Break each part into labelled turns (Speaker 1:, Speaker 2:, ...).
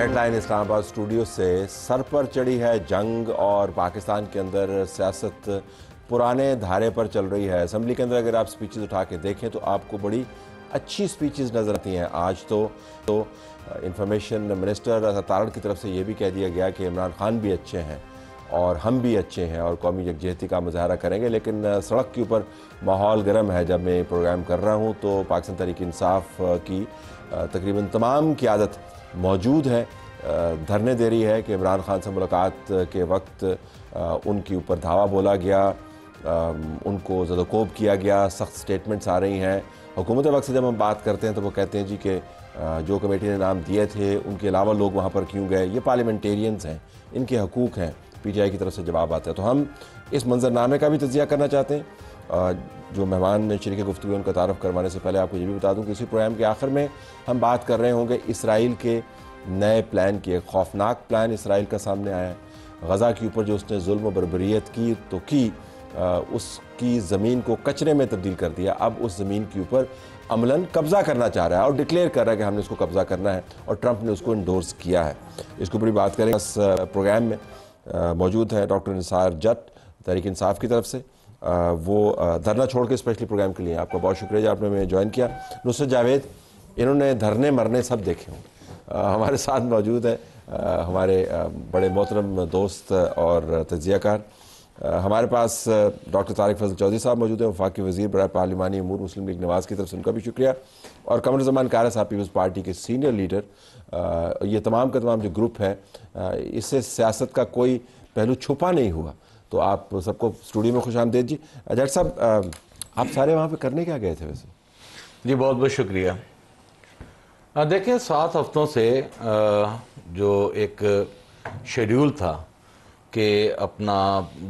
Speaker 1: Headline Islamabad studio से sir पर चढ़ी है जंग और पाकिस्तान के अंदर सियासत पुराने धारे पर चल रही है। असम्बली के अंदर अगर आप स्पीचेस उठा के देखें तो आपको बड़ी अच्छी स्पीचेस नज़र आती हैं। आज तो इंफॉर्मेशन मिनिस्टर तारड़ की तरफ से ये भी कह दिया गया कि इमरान खान भी अच्छे हैं और हम भी अच्छे हैं और कौमी यकजहती का मुजाहरा करेंगे। लेकिन सड़क के ऊपर माहौल गर्म है। जब मैं प्रोग्राम कर रहा हूँ तो पाकिस्तान तहरीक इंसाफ की तकरीबन तमाम क़यादत मौजूद है, धरने दे रही है कि इमरान खान से मुलाकात के वक्त उनके ऊपर धावा बोला गया, उनको ज़दोकोब किया गया, सख्त स्टेटमेंट्स आ रही हैं। हुकूमत वक्त से जब हम बात करते हैं तो वो कहते हैं जी कि जो कमेटी ने नाम दिए थे उनके अलावा लोग वहाँ पर क्यों गए, ये पार्लियामेंटेरियंस हैं, इनके हकूक़ हैं। PTI की तरफ से जवाब आता है। तो हम इस मंजरनामे का भी तजिया करना चाहते हैं। जो मेहमान शरीक गुफ्तगू उनका तारफ़ करवाने से पहले आपको ये भी बता दूं कि इसी प्रोग्राम के आखिर में हम बात कर रहे होंगे इसराइल के नए प्लान की। एक खौफनाक प्लान इसराइल का सामने आया है। गज़ा के ऊपर जो उसने जुल्म व बर्बरियत की तो उसकी ज़मीन को कचरे में तब्दील कर दिया। अब उस ज़मीन के ऊपर अमलन कब्ज़ा करना चाह रहा है और डिक्लेयर कर रहा है कि हमने इसको कब्ज़ा करना है और ट्रंप ने उसको इंडोर्स किया है। इसके ऊपर भी बात करेंगे। इस प्रोग्राम में मौजूद है डॉक्टर निसार जट तहरीक इंसाफ की तरफ से। वो धरना छोड़ के स्पेशली प्रोग्राम के लिए आपका बहुत शुक्रिया जी, आपने हमें ज्वाइन किया। नुसरत जावेद, इन्होंने धरने मरने सब देखे होंगे। हमारे साथ मौजूद है हमारे बड़े मोहतरम दोस्त और तजियाकार। हमारे पास डॉक्टर तारिक फजल चौधरी साहब मौजूद हैं, वफाकी वज़ीर बराए पार्लिमानी अमूर मुस्लिम लीग नवाज़ की तरफ से उनका भी शुक्रिया। और कमर ज़मान कार साहब पीपल्स पार्टी के सीनियर लीडर। ये तमाम का तमाम जो ग्रुप है, इससे सियासत का कोई पहलू छुपा नहीं हुआ। तो आप सबको स्टूडियो में खुशामदीद जी। जट साहब, आप सारे वहाँ पे करने क्या गए थे वैसे?
Speaker 2: जी बहुत बहुत शुक्रिया। देखिए 7 हफ्तों से जो एक शेड्यूल था कि अपना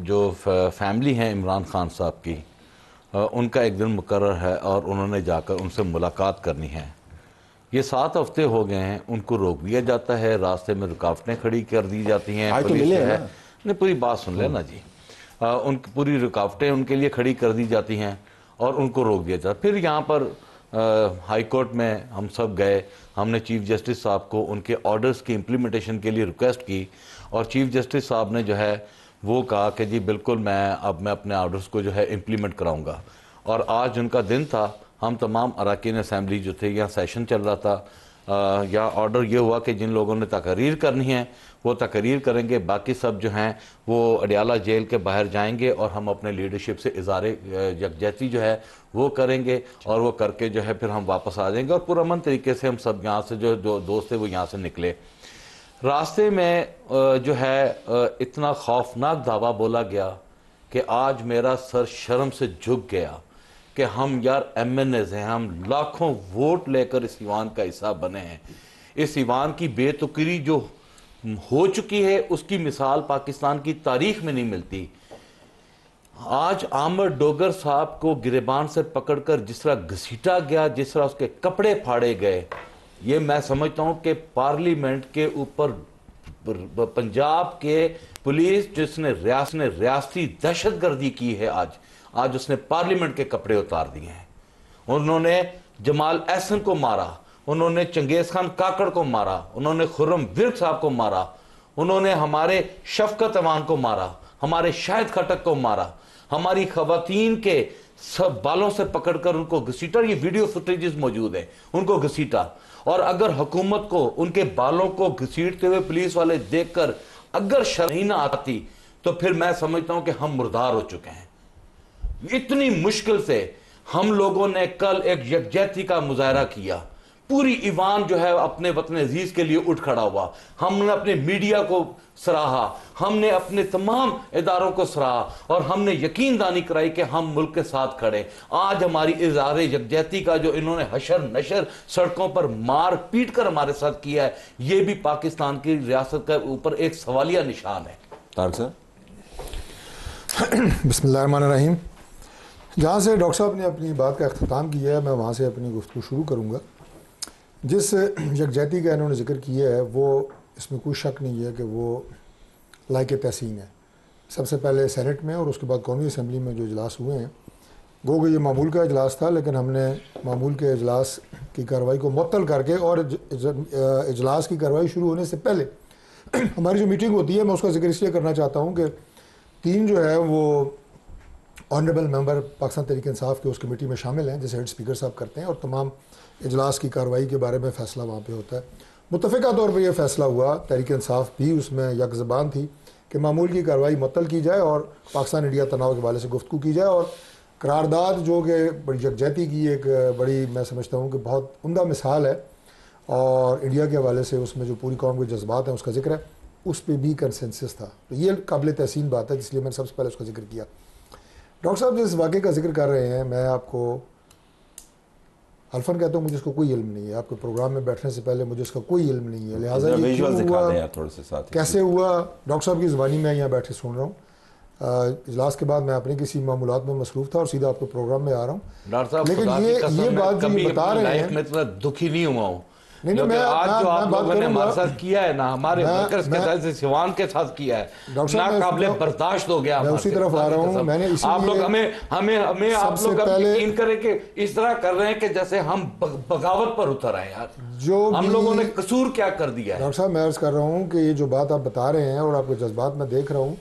Speaker 2: जो फैमिली है इमरान खान साहब की, उनका एक दिन मुकर्रर है और उन्होंने जाकर उनसे मुलाकात करनी है। ये 7 हफ्ते हो गए हैं, उनको रोक दिया जाता है, रास्ते में रुकावटें खड़ी कर दी जाती हैं।
Speaker 1: आज तो मिले हैं ना?
Speaker 2: नहीं, पूरी बात सुन लेना जी। उनकी पूरी रुकावटें उनके लिए खड़ी कर दी जाती हैं और उनको रोक दिया जाता है। फिर यहाँ पर हाई कोर्ट में हम सब गए, हमने चीफ जस्टिस साहब को उनके ऑर्डर्स की इम्प्लीमेंटेशन के लिए रिक्वेस्ट की और चीफ जस्टिस साहब ने जो है वो कहा कि जी बिल्कुल मैं अपने ऑर्डर्स को जो है इम्प्लीमेंट कराऊंगा। और आज उनका दिन था। हम तमाम अरकान असम्बली जो थे, यहाँ सेशन चल रहा था, या ऑर्डर ये हुआ कि जिन लोगों ने तकरीर करनी है वो तकरीर करेंगे, बाकी सब जो हैं वो अडियाला जेल के बाहर जाएंगे और हम अपने लीडरशिप से इज़ारे यकजहती जो है वो करेंगे और वो करके जो है फिर हम वापस आ जाएंगे और पुरअमन तरीके से हम सब यहाँ से जो दोस्त थे वो यहाँ से निकले। रास्ते में जो है इतना खौफनाक दावा बोला गया कि आज मेरा सर शर्म से झुक गया कि हम यार MNAs हैं, हम लाखों वोट लेकर इस ईवान का हिस्सा बने हैं। इस ईवान की बेतुकीरी जो हो चुकी है उसकी मिसाल पाकिस्तान की तारीख में नहीं मिलती। आज आमर डोगर साहब को गिरेबान से पकड़कर जिस तरह घसीटा गया, जिस तरह उसके कपड़े फाड़े गए, ये मैं समझता हूं कि पार्लियामेंट के ऊपर पंजाब के पुलिस जिसने रियासती दहशतगर्दी की है, आज उसने पार्लियामेंट के कपड़े उतार दिए हैं। उन्होंने जमाल एहसन को मारा, उन्होंने चंगेज खान काकड़ को मारा, उन्होंने खुर्रम विर्क साहब को मारा, उन्होंने हमारे शफकत अवान को मारा, हमारे शाहिद खटक को मारा, हमारी खवातीन के सब बालों से पकड़कर उनको घसीटा। ये वीडियो फुटेजेस मौजूद है, उनको घसीटा। और अगर हुकूमत को उनके बालों को घसीटते हुए पुलिस वाले देखकर अगर शर्म ना आती तो फिर मैं समझता हूं कि हम मुर्दार हो चुके हैं। इतनी मुश्किल से हम लोगों ने कल एक यकजहती का मुजाहरा किया। पूरी ईवान जो है अपने वतन अजीज के लिए उठ खड़ा हुआ। हमने अपने मीडिया को सराहा, हमने अपने तमाम इदारों को सराहा और हमने यकीन दानी कराई कि हम मुल्क के साथ खड़े। आज हमारी इज़हार यकजहती का जो इन्होंने हशर नशर सड़कों पर मार पीट कर हमारे साथ किया है, ये भी पाकिस्तान की रियासत के ऊपर एक सवालिया निशान है।
Speaker 1: तारक साहब,
Speaker 3: बिस्मिल्लाहिर्रहमानिर्रहीम। जहाँ से डॉक्टर साहब ने अपनी बात का अख्ताम किया है, मैं वहाँ से अपनी गुफ्तगू शुरू करूँगा। जिस यकजहती का इन्होंने जिक्र किया है वो इसमें कोई शक नहीं है कि वो लायक तहसीन है। सबसे पहले सेनेट में और उसके बाद कौमी असम्बली में जो इजलास हुए हैं, गो कि ये मामूल का इजलास था, लेकिन हमने मामूल के इजलास की कार्रवाई को मुअत्तल करके और इजलास की कार्रवाई शुरू होने से पहले हमारी जो मीटिंग होती है, मैं उसका जिक्र इसलिए करना चाहता हूँ कि 3 जो है वो ऑनरेबल मेंबर पाकिस्तान तहरीक इंसाफ के उस कमेटी में शामिल हैं, जैसे हेड स्पीकर साहब करते हैं, और तमाम इजलास की कार्रवाई के बारे में फ़ैसला वहाँ पे होता है। मुत्तफ़िका तौर पर यह फ़ैसला हुआ, तहरीक इंसाफ भी उसमें यक ज़बान थी कि मामूल की कार्रवाई मुअत्तल की जाए और पाकिस्तान इंडिया तनाव के हवाले से गुफ्तगू की जाए, और करारदाद जो कि बड़ी यकजहती की एक बड़ी, मैं समझता हूँ कि बहुत उम्दा मिसाल है, और इंडिया के हवाले से उसमें जो पूरी कौम के जज्बात हैं उसका जिक्र है, उस पर भी कंसेंसस था। तो ये काबिल तहसीन बात है, इसलिए मैंने सबसे पहले उसका जिक्र किया। डॉक्टर साहब जिस वाक़े का जिक्र कर रहे हैं, मैं आपको अल्फन कहता हूँ, मुझे इसका कोई इल्म नहीं है। आपके प्रोग्राम में बैठने से पहले मुझे इसका कोई इल्म नहीं है, लिहाजा ये क्यों हुआ,
Speaker 1: थोड़े से साथ
Speaker 3: कैसे हुआ, डॉक्टर साहब की ज़बानी में यहाँ बैठे सुन रहा हूँ। इजलास के बाद मैं अपने किसी मामूलात में मसरूफ़ था और सीधा आपके प्रोग्राम में आ रहा हूँ।
Speaker 2: डॉक्टर साहब,
Speaker 3: लेकिन ये बात जो ये बता रहे हैं,
Speaker 2: मैं इतना दुखी नहीं हुआ हूँ।
Speaker 3: नहीं, मैं
Speaker 2: आज जो आप लोगों ने हमारे साथ किया है ना, हमारे वर्कर्स के साथ, सिवान के साथ किया है, ना काबिले बर्दाश्त हो गया।
Speaker 3: मैं उसी तरफ आ रहा हूँ। मैंने
Speaker 2: आप लोग हमें आप लोग यकीन करें कि इस तरह कर रहे हैं कि जैसे हम बगावत पर उतर आए यार।
Speaker 3: जो
Speaker 2: हम लोगों ने कसूर क्या कर दिया है?
Speaker 3: डॉक्टर साहब, मैं अर्ज कर रहा हूँ कि ये जो बात आप बता रहे हैं और आपके जज्बात में देख रहा हूँ,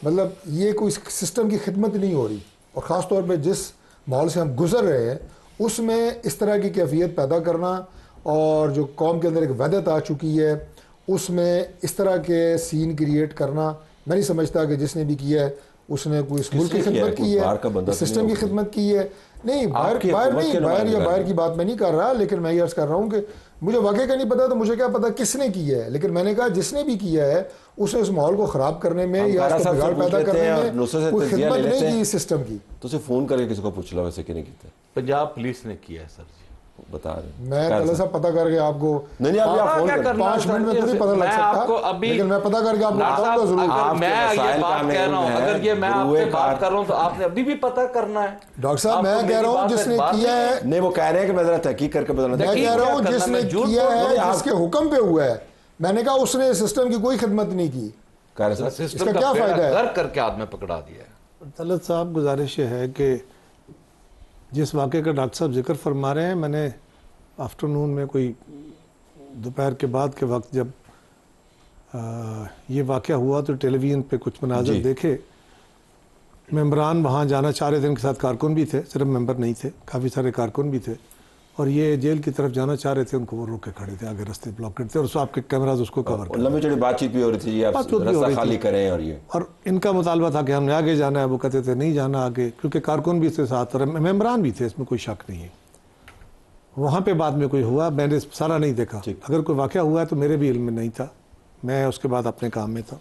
Speaker 3: मतलब ये कोई सिस्टम की खिदमत नहीं हो रही, और ख़ास तौर पर जिस माहौल से हम गुजर रहे हैं उसमें इस तरह की कैफियत पैदा करना, और जो कौम के अंदर एक वहदत आ चुकी है उसमें इस तरह के सीन क्रिएट करना, मैं नहीं समझता कि जिसने भी किया है उसने कोई इस मुल्क की खिदमत की है, सिस्टम की खिदमत की है। नहीं, बाहर की बात मैं नहीं कर रहा, लेकिन मैं ये अर्ज कर रहा हूँ कि मुझे वाकई का नहीं पता, तो मुझे क्या पता किसने किया है, लेकिन मैंने कहा जिसने भी किया है उसने उस माहौल को ख़राब करने में या उसको बिगाड़ पैदा करने में कोई खिदमत नहीं की सिस्टम की।
Speaker 1: तो उसे फ़ोन करके किसी को पूछ लो वैसे कि नहीं किया?
Speaker 2: पंजाब पुलिस ने किया है सर जी,
Speaker 1: बता रहे।
Speaker 3: मैं तला सा पता करके आपको
Speaker 1: नहीं आप फोन कर
Speaker 3: 5 मिनट में थोड़ी पता लग सकता, लेकिन मैं पता करके आपको बताऊंगा जरूर।
Speaker 2: मैं ये बात कह रहा हूं, अगर ये मैं आपसे बात कर रहा हूं तो आपने अभी भी पता करना है।
Speaker 3: डॉक्टर साहब, मैं कह रहा हूं जिसने किया है,
Speaker 1: नहीं वो कह रहे हैं कि मैं जरा तहकीक करके बताना।
Speaker 3: मैं कह रहा हूं जिसने किया है, जिसके हुक्म पे हुआ है, मैंने कहा उसने सिस्टम की कोई खिदमत नहीं की।
Speaker 2: इसका क्या फायदा है? घर करके आदमी पकड़ा दिया है।
Speaker 4: तलत साहब, गुजारिश है कि जिस वाक़े का डॉक्टर साहब जिक्र फरमा रहे हैं, मैंने आफ्टरनून में कोई दोपहर के बाद के वक्त जब ये वाक़या हुआ तो टेलीविज़न पे कुछ मनाज़र देखे। मेंबरान वहाँ जाना चाह रहे थे, उनके साथ कारकुन भी थे, सिर्फ मेंबर नहीं थे, काफ़ी सारे कारकुन भी थे, और ये जेल की तरफ जाना चाह रहे थे, उनको वो रोक के खड़े थे, आगे रास्ते ब्लॉक करते थे, और आपके कैमराज उसको कवर कर,
Speaker 1: लंबी चौड़ी बातचीत भी हो रही थी, आप रास्ता खाली करें, और
Speaker 4: इनका मुतालबा था कि हमने आगे जाना है, वो कहते थे नहीं जाना आगे, क्योंकि कारकुन भी इसके साथ और मेंबरान भी थे, इसमें कोई शक नहीं है। वहाँ पे बाद में कोई हुआ, मैंने सारा नहीं देखा, अगर कोई वाक़या हुआ है तो मेरे भी इल्म में नहीं था, मैं उसके बाद अपने काम में था।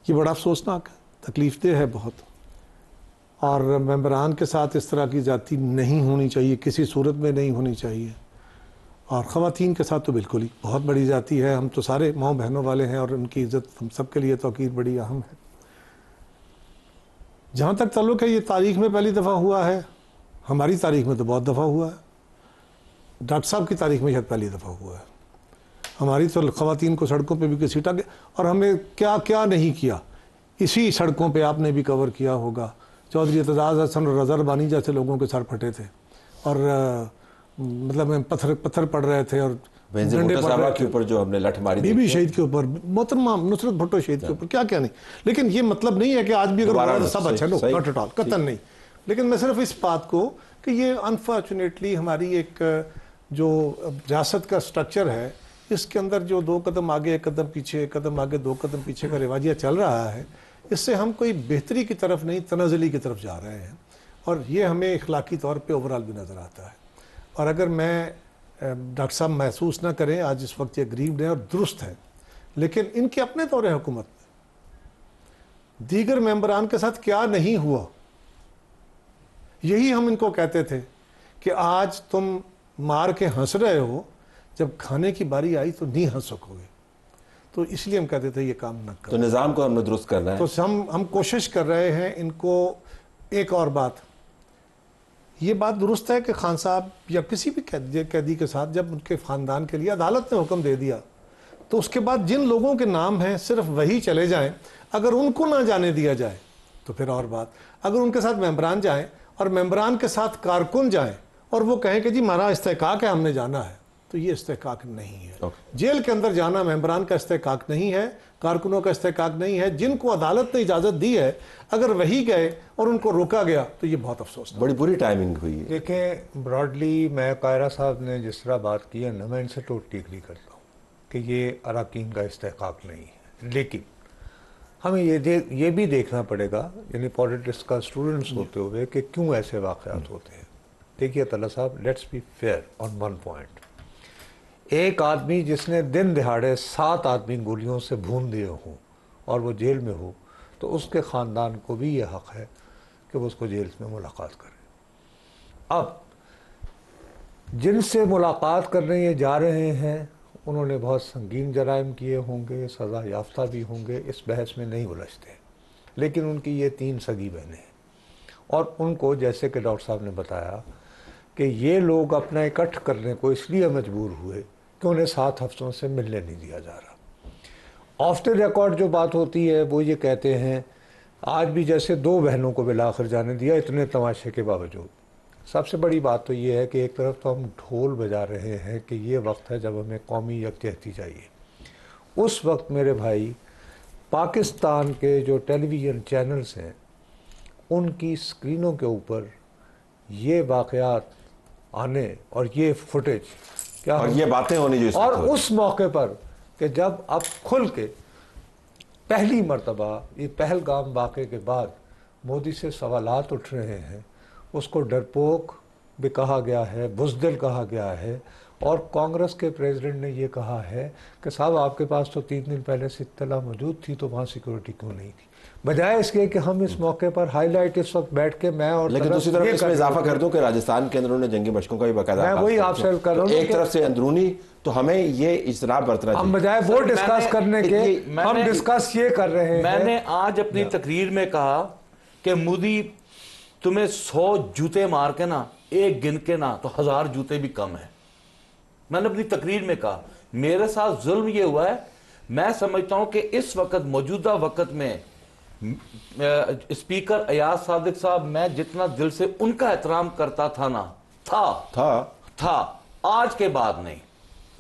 Speaker 4: ये बड़ा अफसोसनाक है, तकलीफ़देह है बहुत, और मेंबरान के साथ इस तरह की जाती नहीं होनी चाहिए, किसी सूरत में नहीं होनी चाहिए, और ख़वातीन के साथ तो बिल्कुल ही बहुत बड़ी जाती है। हम तो सारे माँ बहनों वाले हैं और उनकी इज़्ज़त हम सब के लिए तौकीर बड़ी अहम है। जहाँ तक ताल्लुक़ है, ये तारीख़ में पहली दफ़ा हुआ है, हमारी तारीख़ में तो बहुत दफ़ा हुआ है, डॉक्टर साहब की तारीख़ में शायद पहली दफ़ा हुआ है। हमारी तो ख़वातीन को सड़कों पे भी किसी टांगे, और हमने क्या क्या नहीं किया, इसी सड़कों पे आपने भी कवर किया होगा। चौधरी एतजाज़ हसन और रज़ा रबानी जैसे लोगों के सर फटे थे, और मतलब पत्थर पड़ रहे थे, और
Speaker 1: के ऊपर जो हमने लठ मारी,
Speaker 4: बीबी शहीद के ऊपर, मोहतरमा नुसरत भुट्टो शहीद के ऊपर, क्या क्या नहीं। लेकिन ये मतलब नहीं है कि आज भी अगर सब अच्छा लो, नॉट एट ऑल, कतन नहीं। लेकिन मैं सिर्फ इस बात को कि ये अनफॉर्चुनेटली हमारी एक जो रियासत का स्ट्रक्चर है, इसके अंदर जो 2 कदम आगे 1 कदम पीछे, 1 कदम आगे 2 कदम पीछे का रिवाजिया चल रहा है, इससे हम कोई बेहतरी की तरफ नहीं, तनाज़ुली की तरफ जा रहे हैं, और ये हमें इखलाकी तौर पे ओवरऑल भी नज़र आता है। और अगर मैं डॉक्टर साहब महसूस ना करें, आज इस वक्त ये गरीब हैं और दुरुस्त है, लेकिन इनके अपने दौरे हुकूमत में दीगर मेंबरान के साथ क्या नहीं हुआ, यही हम इनको कहते थे कि आज तुम मार के हंस रहे हो, जब खाने की बारी आई तो नहीं हंस सकोगे। तो इसलिए हम कहते थे ये काम न करो।
Speaker 1: तो निज़ाम को हमने दुरुस्त करना है,
Speaker 4: तो हम कोशिश कर रहे हैं इनको। एक और बात, ये बात दुरुस्त है कि खान साहब या किसी भी कैदी के साथ जब उनके ख़ानदान के लिए अदालत ने हुक्म दे दिया, तो उसके बाद जिन लोगों के नाम हैं सिर्फ वही चले जाएं, अगर उनको ना जाने दिया जाए तो फिर और बात। अगर उनके साथ मेंबरान जाएं और मेंबरान के साथ कारकुन जाएं और वो कहें कि जी हमारा इस्तेहकाक है, हमने जाना है, तो ये इस्तेहकाक नहीं है। जेल के अंदर जाना मेंबरान का इस्तेहकाक नहीं है, कारकुनों का इस्तेहकाक नहीं है। जिनको अदालत ने इजाज़त दी है, अगर वही गए और उनको रोका गया तो ये बहुत अफसोस।
Speaker 1: बड़ी बुरी टाइमिंग हुई है।
Speaker 5: देखें, ब्रॉडली मैं कायरा साहब ने जिस तरह बात की है ना, मैं इनसे टोटली एग्री करता हूँ कि ये अराकीन का इस्तेहकाक नहीं है। लेकिन हमें ये भी देखना पड़ेगा, यानी पॉलिटिक्स का स्टूडेंट्स होते हुए, कि क्यों ऐसे वाक़यात होते हैं। देखिए तला साहब, let's be fair on one point. एक आदमी जिसने दिन दिहाड़े 7 आदमी गोलियों से भून दिए हों और वो जेल में हो, तो उसके ख़ानदान को भी ये हक़ है कि वो उसको जेल में मुलाकात करे। अब जिनसे मुलाकात करने ये जा रहे हैं, उन्होंने बहुत संगीन जराइम किए होंगे, सज़ा याफ्ता भी होंगे, इस बहस में नहीं उलझते। लेकिन उनकी ये 3 सगी बहनें हैं और उनको, जैसे कि डॉक्टर साहब ने बताया, कि ये लोग अपना इकट्ठ करने को इसलिए मजबूर हुए कि उन्हें 7 हफ्तों से मिलने नहीं दिया जा रहा। ऑफ द रिकॉर्ड जो बात होती है वो ये कहते हैं, आज भी जैसे 2 बहनों को बिलाखिर जाने दिया, इतने तमाशे के बावजूद। सबसे बड़ी बात तो ये है कि एक तरफ तो हम ढोल बजा रहे हैं कि ये वक्त है जब हमें कौमी यकजहती चाहिए। उस वक्त मेरे भाई, पाकिस्तान के जो टेलीविज़न चैनल्स हैं उनकी स्क्रीनों के ऊपर ये वाक़यात आने और ये फुटेज क्या
Speaker 1: और ये बातें होनी जो
Speaker 5: और उस मौके पर कि जब अब खुल के पहली मर्तबा ये पहलगाम वाक़े के बाद मोदी से सवालात उठ रहे हैं, उसको डरपोक भी कहा गया है, बुज़दिल कहा गया है। और कांग्रेस के प्रेसिडेंट ने ये कहा है कि साहब आपके पास तो 3 दिन पहले से इत्तला मौजूद थी, तो वहाँ सिक्योरिटी क्यों नहीं थी। बजाय इसके कि हम इस मौके पर हाईलाइट इस वक्त बैठ के मैं और
Speaker 1: लेकिन दूसरी तरफ इसमें इजाफा कर दूं कि राजस्थान के अंदर उन्होंने जंगी मशकों का भी बकायदा,
Speaker 5: मैं वही आपसे कर रहा हूं,
Speaker 1: एक तरफ से अंदरूनी, तो हमें ये इजराब बरतना चाहिए।
Speaker 5: हम बजाय वो डिस्कस करने के हम डिस्कस ये कर रहे हैं।
Speaker 2: मैंने आज अपनी तकरीर में कहा कि मोदी तुम्हें 100 जूते मार के ना, एक गिन के ना, तो 1000 जूते भी कम है। मैंने अपनी तकरीर में कहा मेरे साथ जुल्म ये हुआ है। मैं समझता हूं कि इस वक्त, मौजूदा वक्त में, स्पीकर अयाज सादिक साहब, मैं जितना दिल से उनका एहतराम करता था ना, था आज के बाद नहीं।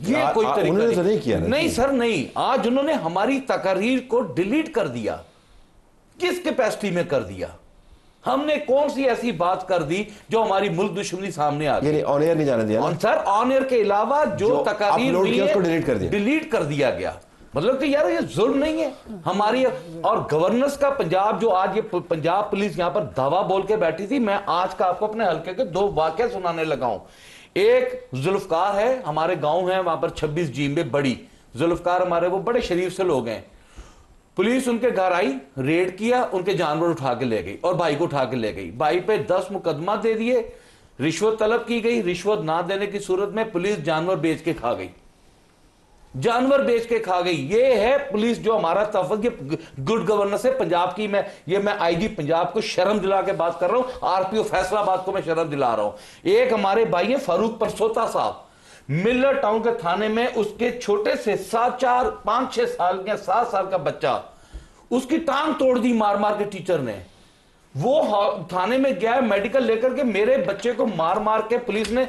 Speaker 2: ये कोई तरीका
Speaker 1: नहीं किया
Speaker 2: नहीं सर, नहीं। आज उन्होंने हमारी तकरीर को डिलीट कर दिया। किस कैपेसिटी में कर दिया? हमने कौन सी ऐसी बात कर दी जो हमारी मुल्क दुश्मनी सामने आ गई?
Speaker 1: ऑन एयर नहीं जाने दिया
Speaker 2: सर। ऑन एयर के अलावा जो तकरीर डिलीट कर दिया गया। मतलब कि यार ये जुल्म नहीं है हमारी। और गवर्नेंस का पंजाब, जो आज ये पंजाब पुलिस यहां पर दावा बोल के बैठी थी, मैं आज का आपको अपने हल्के के 2 वाकया सुनाने लगा हूं। एक जुल्फकार है, हमारे गांव है वहां पर 26 जी में, बड़ी जुल्फकार हमारे, वो बड़े शरीफ से लोग हैं। पुलिस उनके घर आई, रेड किया, उनके जानवर उठा के ले गई और भाई को उठा के ले गई। भाई पे 10 मुकदमा दे दिए, रिश्वत तलब की गई। रिश्वत ना देने की सूरत में पुलिस जानवर बेच के खा गई, जानवर बेच के खा गई। ये है पुलिस जो हमारा तहफ़्फ़ुज़, ये गुड गवर्नेंस है पंजाब की। मैं आईजी पंजाब को शर्म दिला के बात कर रहा हूं, आरपीओ फैसलाबाद को मैं शर्म दिला रहा हूं। एक हमारे भाई है फारूक परसोता साहब, मिलर टाउन के थाने में, उसके छोटे से 5-6 साल के 7 साल का बच्चा, उसकी टांग तोड़ दी मार मार के टीचर ने। वो थाने में गया मेडिकल लेकर के, मेरे बच्चे को मार मार के पुलिस ने,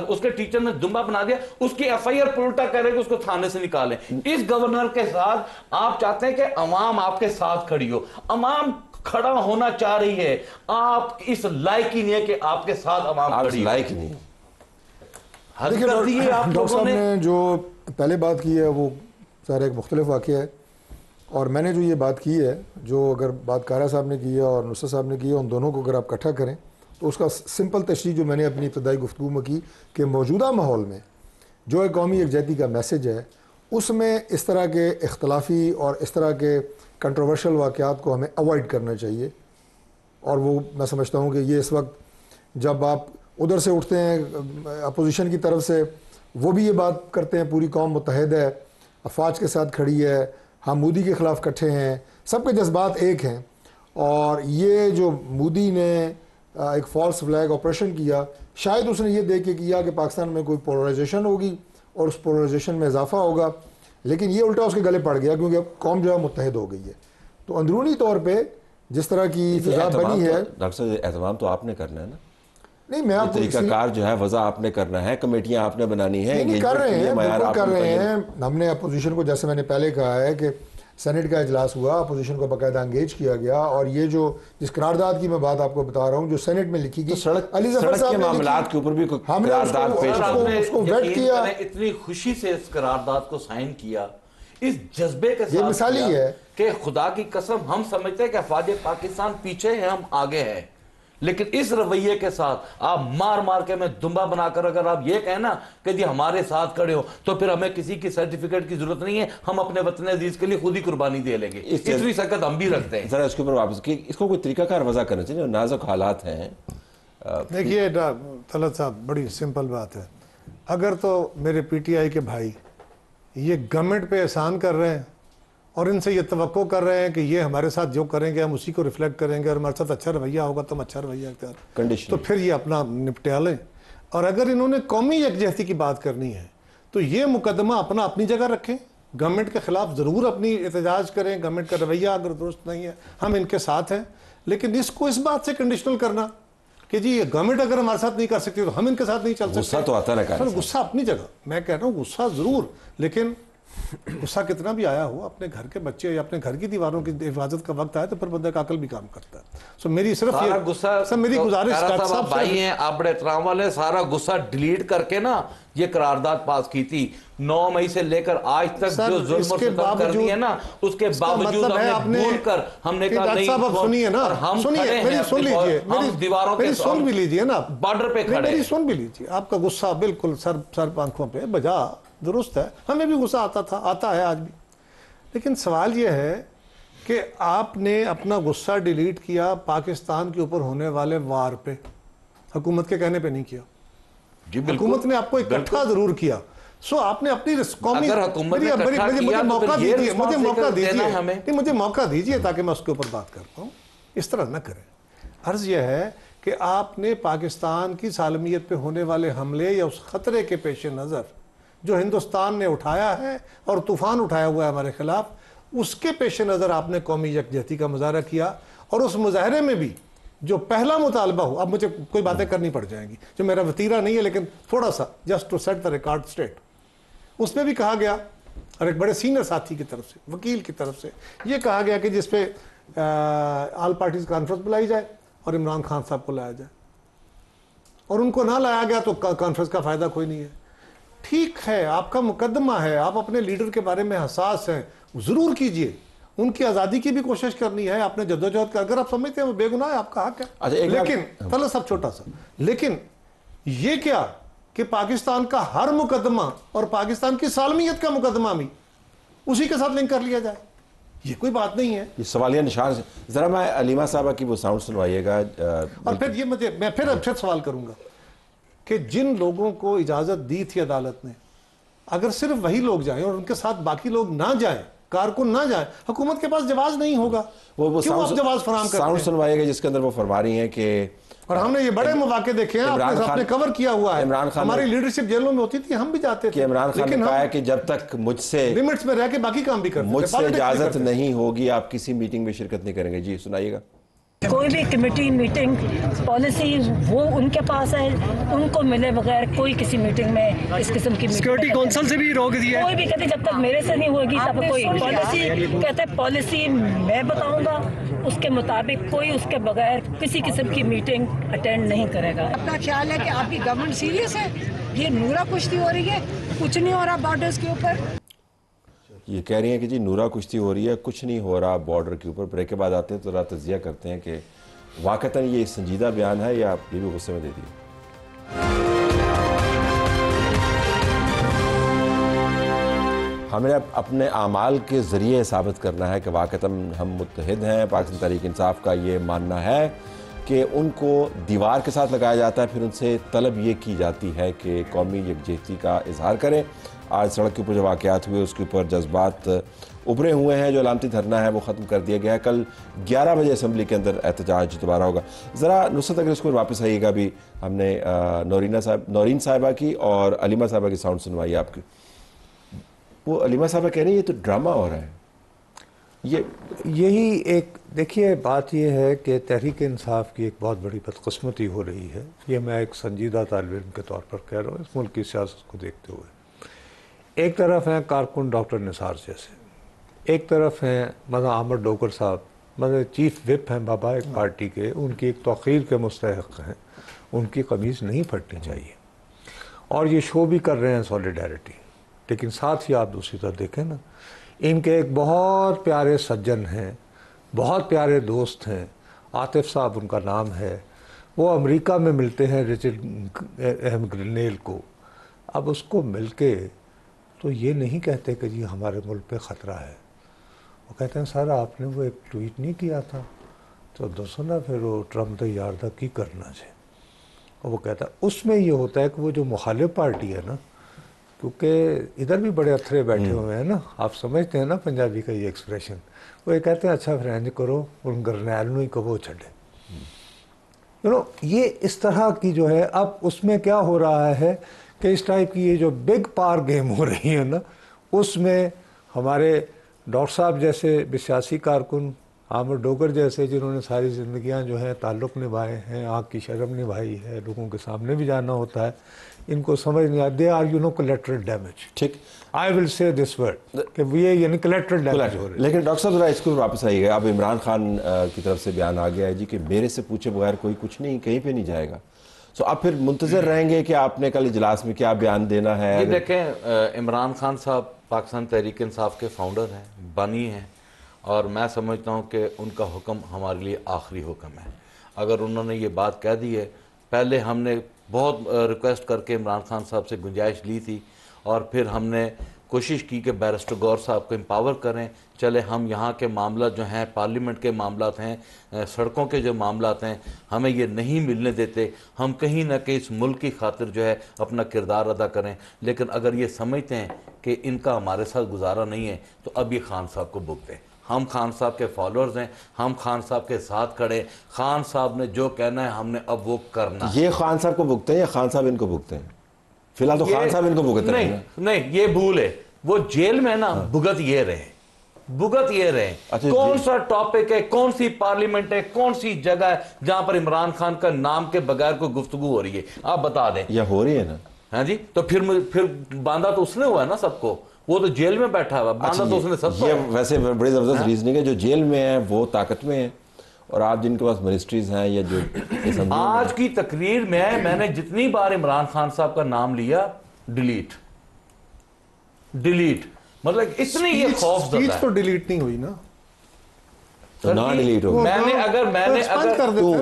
Speaker 2: उसके टीचर ने दुम्बा बना दिया। उसकी एफआईआर उल्टा कह रहे कि उसको थाने से निकालें। इस गवर्नर के साथ आप चाहते हैं कि अवाम आपके साथ खड़ी हो। अवाम खड़ा होना चाह रही है, आप इस लायक ही नहीं है कि आपके साथ अवाम खड़ी
Speaker 1: लायक नहीं।
Speaker 3: देखिए डॉक्टर साहब ने जो पहले बात की है वो सारा एक मुख्तलिफ वाक़या है, और मैंने जो ये बात की है, जो अगर बात कारा साहब ने की है और नुसरत साहब ने की है, उन दोनों को अगर आप इकट्ठा करें तो उसका सिंपल तशरीह जो मैंने अपनी इब्तदाई गुफ्तगू में की कि मौजूदा माहौल में जो एक कौमी यकजहती का मैसेज है, उसमें इस तरह के इख्तलाफी और इस तरह के कंट्रोवर्शल वाक़यात को हमें अवॉइड करना चाहिए। और वो मैं समझता हूँ कि ये इस वक्त जब आप उधर से उठते हैं अपोजिशन की तरफ से, वो भी ये बात करते हैं पूरी कौम मुत्तहद है, अफवाज के साथ खड़ी है, हम मोदी के ख़िलाफ़ इकट्ठे हैं, सबके जज्बात एक हैं। और ये जो मोदी ने एक फॉल्स फ्लैग ऑपरेशन किया, शायद उसने ये देख के किया कि पाकिस्तान में कोई पोलराइजेशन होगी और उस पोलराइजेशन में इजाफा होगा, लेकिन ये उल्टा उसके गले पड़ गया क्योंकि अब कौम जो है मुत्तहद हो गई है। तो अंदरूनी तौर पे जिस तरह की फिजा बनी है।
Speaker 1: डॉक्टर साहब एहतमाम तो आपने करना है ना,
Speaker 3: नहीं मैं आपको
Speaker 1: तरीकाकार जो है वजह आपने करना है, कमेटियां आपने बनानी है,
Speaker 3: नहीं कर रहे हैं, बिल्कुल कर रहे हैं। हमने अपोजिशन को, जैसे मैंने पहले कहा है कि सेनेट का इजलास हुआ, अपोजिशन को बाकायदा एंगेज किया गया, और ये जो जिस करारदाद की मैं बात आपको बता रहा हूँ जो सेनेट में लिखी गई,
Speaker 1: तो सड़क के मामलात के ऊपर भी करारदाद
Speaker 2: उसको वेट किया, इतनी खुशी से इस करारदाद को साइन किया, इस जज्बे के साथ,
Speaker 3: ये मिसाली है
Speaker 2: कि खुदा की कसम हम समझते हैं कि अफवाज पाकिस्तान पीछे है, हम आगे हैं, लेकिन इस रवैये के साथ आप मार मार के मैं दुम्बा बनाकर अगर आप ये कहें ना कि जी हमारे साथ खड़े हो, तो फिर हमें किसी की सर्टिफिकेट की जरूरत नहीं है, हम अपने वतन अजीज के लिए खुद ही कुर्बानी दे लेंगे, इतनी सकत हम भी रखते हैं।
Speaker 1: जरा इसके ऊपर वापस कि इसको कोई तरीकाकार वजह करना चाहिए, नाजुक हालात हैं।
Speaker 4: देखिए तलत साहब, बड़ी सिंपल बात है, अगर तो मेरे पीटीआई के भाई ये गवर्नमेंट पे एहसान कर रहे हैं और इनसे ये तवक्को कर रहे हैं कि ये हमारे साथ जो करेंगे हम उसी को रिफ्लेक्ट करेंगे और हमारे साथ अच्छा रवैया होगा तो हम अच्छा रवैया अख्तियार, तो फिर ये अपना निपटा लें। और अगर इन्होंने कौमी यकजहती की बात करनी है तो ये मुकदमा अपना अपनी जगह रखें, गवर्नमेंट के खिलाफ ज़रूर अपनी एहतजाज करें, गवर्नमेंट का रवैया अगर दुरुस्त नहीं है हम इनके साथ हैं, लेकिन इसको इस बात से कंडीशनल करना कि जी ये गवर्नमेंट अगर हमारे साथ नहीं कर सकती तो हम इनके साथ नहीं चल सकते।
Speaker 1: गुस्सा तो आता है ना,
Speaker 4: गुस्सा अपनी जगह, मैं कह रहा हूँ गुस्सा ज़रूर, लेकिन गुस्सा कितना भी आया हो, अपने घर के बच्चे या अपने घर की दीवारों की हिफाजत का वक्त आए तो फिर बंदे का अकल भी काम करता है। सो मेरी सिर्फ ये गुस्सा, सब मेरी गुजारिश
Speaker 2: साहब भाई हैं आप बड़े एहतराम वाले, सारा गुस्सा डिलीट करके ना ये करारदाद पास की थी 9 मई से लेकर आज तक जो जुल्म और सितम कर दी है ना, उसके बावजूद हमने भूल कर हमने कहा नहीं,
Speaker 4: सुनिए ना,
Speaker 2: हम
Speaker 4: सुनिए मेरी सुन लीजिए,
Speaker 2: हम दीवारों के
Speaker 4: सुन भी लीजिए ना,
Speaker 2: बॉर्डर पे खड़े,
Speaker 4: मेरी सुन भी लीजिए। आपका गुस्सा बिल्कुल सर आंखों पे बजा दुरुस्त है, हमें भी गुस्सा आता था, आता है आज भी, लेकिन सवाल यह है कि आपने अपना गुस्सा डिलीट किया पाकिस्तान के ऊपर होने वाले वार पे, हुकूमत के कहने पे नहीं किया। हुकूमत ने आपको इकट्ठा जरूर किया, सो आपने अपनी कौमी, मुझे मौका दीजिए, मुझे मौका दीजिए ताकि मैं उसके ऊपर बात कर पाऊँ। इस तरह न करें। अर्ज यह है कि आपने पाकिस्तान की सालमियत पे होने वाले हमले या उस खतरे के पेश नज़र जो हिंदुस्तान ने उठाया है और तूफान उठाया हुआ है हमारे खिलाफ, उसके पेश नज़र आपने कौमी यकजहती का मुजाहरा किया, और उस मुजाहरे में भी जो पहला मुतालबा हो, अब मुझे कोई बातें करनी पड़ जाएंगी जो मेरा वतीरा नहीं है, लेकिन थोड़ा सा just to set the record straight, उसमें भी कहा गया, और एक बड़े सीनियर साथी की तरफ से, वकील की तरफ से ये कहा गया कि जिसपे ऑल पार्टीज कॉन्फ्रेंस बुलाई जाए और इमरान खान साहब को लाया जाए, और उनको ना लाया गया तो कॉन्फ्रेंस का फ़ायदा कोई नहीं है। ठीक है, आपका मुकदमा है, आप अपने लीडर के बारे में हसास हैं, ज़रूर कीजिए, उनकी आज़ादी की भी कोशिश करनी है, आपने जद्दोजहद का, अगर आप समझते हैं वो बेगुनाह है, आपका हक है। लेकिन चलो सब छोटा सा, लेकिन ये क्या कि पाकिस्तान का हर मुकदमा और पाकिस्तान की सालमियत का मुकदमा भी उसी के साथ लिंक कर लिया जाए, ये कोई बात नहीं है।
Speaker 1: ये सवालिया निशान से जरा मैं अलीमा साहबा की वो साउंड सुनवाइएगा,
Speaker 4: और फिर ये मैं फिर सवाल करूंगा कि जिन लोगों को इजाजत दी थी अदालत ने, अगर सिर्फ वही लोग जाएं और उनके साथ बाकी लोग ना जाएं, कारकुन ना जाएं, हुकूमत के पास जवाब नहीं होगा, वो क्यों आप जवाब फराहम करते हैं?
Speaker 1: साउंड सुनवाइएगा जिसके अंदर वो फरमा रही हैं कि,
Speaker 4: और हमने ये बड़े मौके देखे हैं, आपने कवर किया हुआ है,
Speaker 1: इमरान खान,
Speaker 4: हमारी लीडरशिप जेलों में होती थी, हम भी जाते थे,
Speaker 1: इमरान खान ने कहा है कि जब तक मुझसे
Speaker 4: लिमिट्स में रह के बाकी काम भी करते,
Speaker 1: मुझसे इजाजत नहीं होगी आप किसी मीटिंग में शिरकत नहीं करेंगे। जी सुनाइएगा।
Speaker 6: कोई भी कमेटी मीटिंग पॉलिसी वो उनके पास है, उनको मिले बगैर कोई किसी मीटिंग में इस किस्म की
Speaker 7: सिक्योरिटी काउंसिल से भी रोक दिया,
Speaker 6: कोई भी कहते जब तक मेरे से नहीं होगी तब कोई पॉलिसी, कहते पॉलिसी मैं बताऊंगा, उसके मुताबिक कोई उसके बगैर किसी किस्म की मीटिंग अटेंड नहीं करेगा।
Speaker 8: अपना ख्याल है कि आपकी गवर्नमेंट सीरियस है, ये नूरा कुश्ती हो रही है, कुछ नहीं हो रहा बॉर्डर्स के ऊपर।
Speaker 1: ये कह रही हैं कि जी नूरा कुश्ती हो रही है, कुछ नहीं हो रहा बॉर्डर के ऊपर। ब्रेक के बाद आते हैं तो जरा तजिया करते हैं कि वाकई ये संजीदा बयान है या ये भी गुस्से में दे दिए। हमें अपने आमाल के ज़रिए साबित करना है कि वाकई हम मुत्तहिद हैं। पाकिस्तान तहरीक इंसाफ का ये मानना है कि उनको दीवार के साथ लगाया जाता है, फिर उनसे तलब ये की जाती है कि कौमी यकजहती का इजहार करें। आज सड़क के ऊपर जो वाक़यात हुए उसके ऊपर जज्बात उभरे हुए हैं। जो अलामती धरना है वो ख़त्म कर दिया गया है। कल 11 बजे असम्बली के अंदर एहतजाज दोबारा होगा। ज़रा नुसरत अगर इसको वापस आइएगा, भी हमने नौरीन साहिबा की और अलीमा साहिबा की साउंड सुनवाई आपकी। वो अलीमा साहिबा कह रही है ये तो ड्रामा हो रहा है।
Speaker 5: यही एक देखिए बात ये है कि तहरीक इंसाफ की एक बहुत बड़ी बदकिस्मती हो रही है। ये मैं एक संजीदा तालिब इल्म के तौर पर कह रहा हूँ, इस मुल्क की सियासत को देखते हुए। एक तरफ हैं कारकुन डॉक्टर निसार जैसे, एक तरफ हैं मतलब आमर डोगर साहब, मतलब चीफ विप हैं बाबा एक पार्टी के, उनकी एक तौक़ीर के मुस्तहक़ हैं, उनकी कमीज़ नहीं फटनी चाहिए। और ये शो भी कर रहे हैं सॉलिडारिटी, लेकिन साथ ही आप दूसरी तरफ देखें ना, इनके एक बहुत प्यारे सज्जन हैं, बहुत प्यारे दोस्त हैं, आतिफ साहब उनका नाम है, वो अमेरिका में मिलते हैं रिचर्ड ग्रिनेल को। अब उसको मिलके तो ये नहीं कहते कि जी हमारे मुल्क पे ख़तरा है, वो कहते हैं सर आपने वो एक ट्वीट नहीं किया था तो दसो ना फिर वो ट्रम्प तो यार था की करना चाहिए। और वो कहता है उसमें ये होता है कि वो जो मुखालिफ पार्टी है ना, क्योंकि इधर भी बड़े अथरे बैठे हुए हैं ना, आप समझते हैं ना पंजाबी का ये एक्सप्रेशन, वो ये कहते हैं अच्छा फिर इंज करो उन गरनैल नहीं कबो छड़े, यू नो। ये इस तरह की जो है, अब उसमें क्या हो रहा है कि इस टाइप की ये जो बिग पावर गेम हो रही है ना, उसमें हमारे डॉक्टर साहब जैसे सियासी कारकुन, आमिर डोगर जैसे जिन्होंने सारी ज़िंदगियां जो है ताल्लुक़ निभाए हैं, आँख की शर्म निभाई है, लोगों के सामने भी जाना होता है, इनको समझ नहीं आता। They are you know collateral damage. ठीक, I will say this word कि ये यानी कोलेटरल डैमेज हो रहा है।
Speaker 1: लेकिन डॉक्टर साहब ज़रा इसको वापस आइएगा। अब इमरान खान की तरफ से बयान आ गया है जी कि मेरे से पूछे बगैर कोई कुछ नहीं, कहीं पे नहीं जाएगा। तो आप फिर मुंतज़र रहेंगे कि आपने कल इजलास में क्या बयान देना है?
Speaker 2: ये देखें, इमरान खान साहब पाकिस्तान तहरीक इंसाफ के फाउंडर हैं, बानी हैं, और मैं समझता हूँ कि उनका हुक्म हमारे लिए आखिरी हुक्म है। अगर उन्होंने ये बात कह दी है, पहले हमने बहुत रिक्वेस्ट करके इमरान खान साहब से गुंजाइश ली थी और फिर हमने कोशिश की कि बैरिस्टर गौर साहब को एम्पावर करें, चले हम यहाँ के मामला जो हैं, पार्लियामेंट के मामला हैं, सड़कों के जो मामला हैं, हमें ये नहीं मिलने देते, हम कहीं ना कहीं इस मुल्क की खातिर जो है अपना किरदार अदा करें। लेकिन अगर ये समझते हैं कि इनका हमारे साथ गुजारा नहीं है तो अब ये खान साहब को भुगतें। हम खान साहब के फॉलोअर्स हैं, हम खान साहब के साथ खड़े, खान साहब ने जो कहना है हमने अब वो करना।
Speaker 1: ये खान साहब को भुगते हैं या खान साहब इनको भुगते हैं? फिलहाल तो खान साहब इनको भुगते हैं।
Speaker 2: नहीं, ये भूल है, वो जेल में ना भुगत ये रहे। अच्छा, कौन सा टॉपिक है, कौन सी पार्लियामेंट है, कौन सी जगह है जहां पर इमरान खान का नाम के बगैर कोई गुफ्तगू हो रही है? आप बता दें।
Speaker 1: या हो रही है ना?
Speaker 2: हाँ जी, तो फिर बांधा तो उसने हुआ है ना सबको, वो तो जेल में बैठा हुआ, बांधा तो उसने सबको।
Speaker 1: ये वैसे बड़ी जबरदस्त रीजनिंग है, जो जेल में है वो ताकत में है, और आप जिनके पास मिनिस्ट्रीज हैं या जो
Speaker 2: आज की तकरीर में मैंने जितनी बार इमरान खान साहब का नाम लिया, डिलीट, मतलब इतनी ये खौफ
Speaker 4: स्पीच तो डिलीट नहीं हुई ना,
Speaker 1: तो ना डिलीट हो।
Speaker 2: मैंने अगर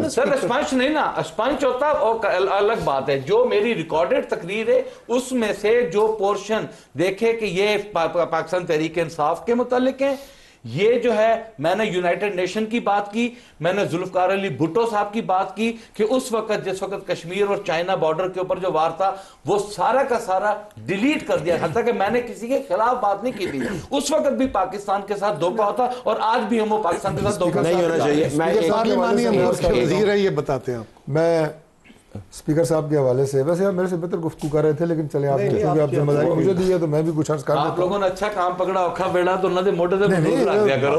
Speaker 2: सर स्पंज नहीं ना, स्पंज होता और अलग बात है। जो मेरी रिकॉर्डेड तकरीर है उसमें से जो पोर्शन देखे कि ये पाकिस्तान तहरीक इंसाफ के मुतालिक है, ये जो है मैंने यूनाइटेड नेशन की बात की, मैंने जुल्फकार अली भुट्टो साहब की बात की कि उस वक्त जिस वक्त कश्मीर और चाइना बॉर्डर के ऊपर जो वार था वो सारा का सारा डिलीट कर दिया। हत्ता कि मैंने किसी के खिलाफ बात नहीं की थी। उस वक्त भी पाकिस्तान के साथ धोखा होता और आज भी हम वो पाकिस्तान के साथ धोखा
Speaker 1: नहीं होना चाहिए।
Speaker 4: ये बताते हैं आपको।
Speaker 3: मैं स्पीकर साहब के हवाले से, वैसे आप मेरे से बेहतर गुफ्तगू कर रहे थे, लेकिन चले आप क्योंकि आप जिम्मेदारी मुझे दी है तो मैं भी कुछ अर्ज कर देता हूं।
Speaker 2: आप लोगों ने अच्छा काम पकड़ा, औखा बेड़ा तो उन्होंने मोटे से बंदूक रख दिया करो।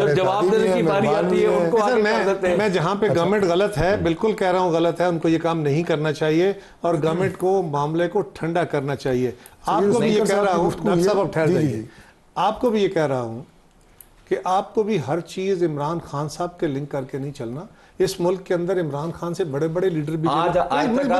Speaker 2: जब जवाब देने की बारी आती है उनको आगे कर देते हैं।
Speaker 4: मैं जहां पे गवर्नमेंट गलत है, बिल्कुल कह रहा हूं गलत है, उनको ये काम नहीं करना चाहिए और गवर्नमेंट को मामले को ठंडा करना चाहिए। आपको भी ये कह रहा हूं, डॉक्टर साहब अब ठहर जाइए, आपको भी ये कह रहा हूं कि आपको भी हर चीज इमरान खान साहब के लिंक करके नहीं चलना। इस मुल्क के अंदर इमरान खान से बड़े बड़े लीडर भी
Speaker 2: आज